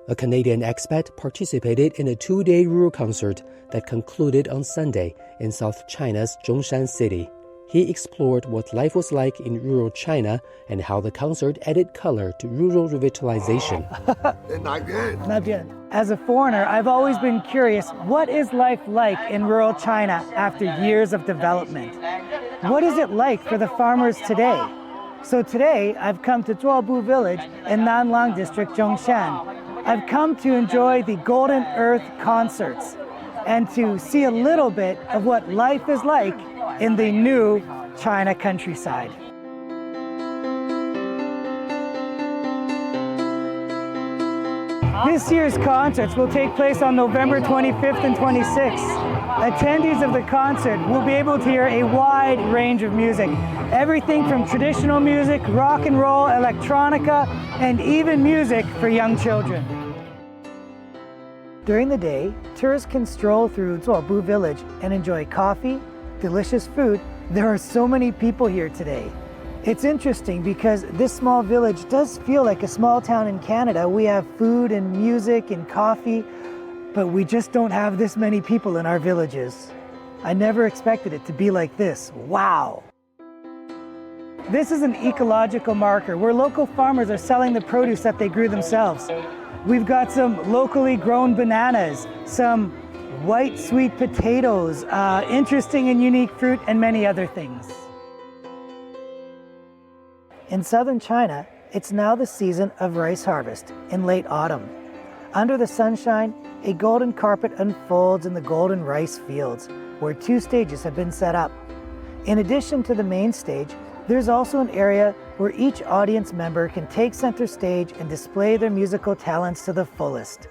A Canadian expat participated in a 2-day rural concert that concluded on Sunday in South China's Zhongshan city. He explored what life was like in rural China and how the concert added color to rural revitalization. Not good. Not good. As a foreigner, I've always been curious, what is life like in rural China after years of development? What is it like for the farmers today? So today, I've come to Zhuobu village in Nanlang district, Zhongshan. I've come to enjoy the Golden Earth concerts and to see a little bit of what life is like in the new China countryside. This year's concerts will take place on November 25th and 26th. Attendees of the concert will be able to hear a wide range of music. Everything from traditional music, rock and roll, electronica, and even music for young children. During the day, tourists can stroll through Zhuobu village and enjoy coffee, delicious food. There are so many people here today. It's interesting because this small village does feel like a small town in Canada. We have food and music and coffee, but we just don't have this many people in our villages. I never expected it to be like this. Wow. This is an ecological marker where local farmers are selling the produce that they grew themselves. We've got some locally grown bananas, some white sweet potatoes, interesting and unique fruit, and many other things. In southern China, it's now the season of rice harvest in late autumn. Under the sunshine, a golden carpet unfolds in the golden rice fields, where 2 stages have been set up. In addition to the main stage, there's also an area where each audience member can take center stage and display their musical talents to the fullest.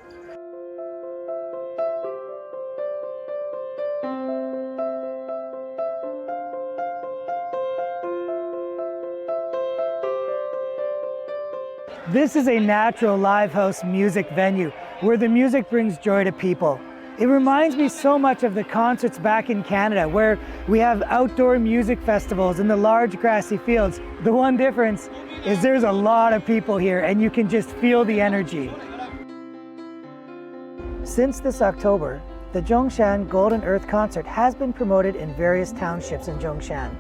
This is a natural live house music venue where the music brings joy to people. It reminds me so much of the concerts back in Canada where we have outdoor music festivals in the large grassy fields. The one difference is there's a lot of people here and you can just feel the energy. Since this October, the Zhongshan Golden Earth Concert has been promoted in various townships in Zhongshan.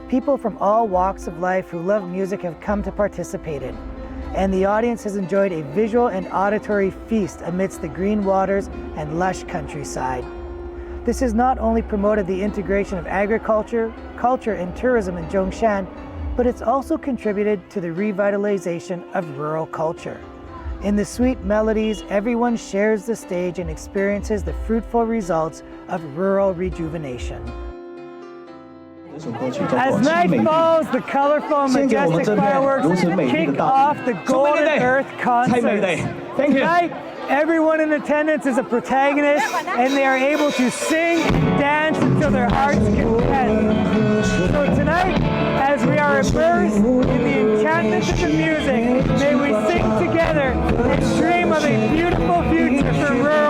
People from all walks of life who love music have come to participate in. And the audience has enjoyed a visual and auditory feast amidst the green waters and lush countryside. This has not only promoted the integration of agriculture, culture, and tourism in Zhongshan, but it's also contributed to the revitalization of rural culture. In the sweet melodies, everyone shares the stage and experiences the fruitful results of rural rejuvenation. As night falls, the colorful and majestic fireworks kick off the Golden Earth Concert. Tonight, everyone in attendance is a protagonist, and they are able to sing and dance until their heart's content. So tonight, as we are immersed in the enchantment of the music, may we sing together and dream of a beautiful future for rural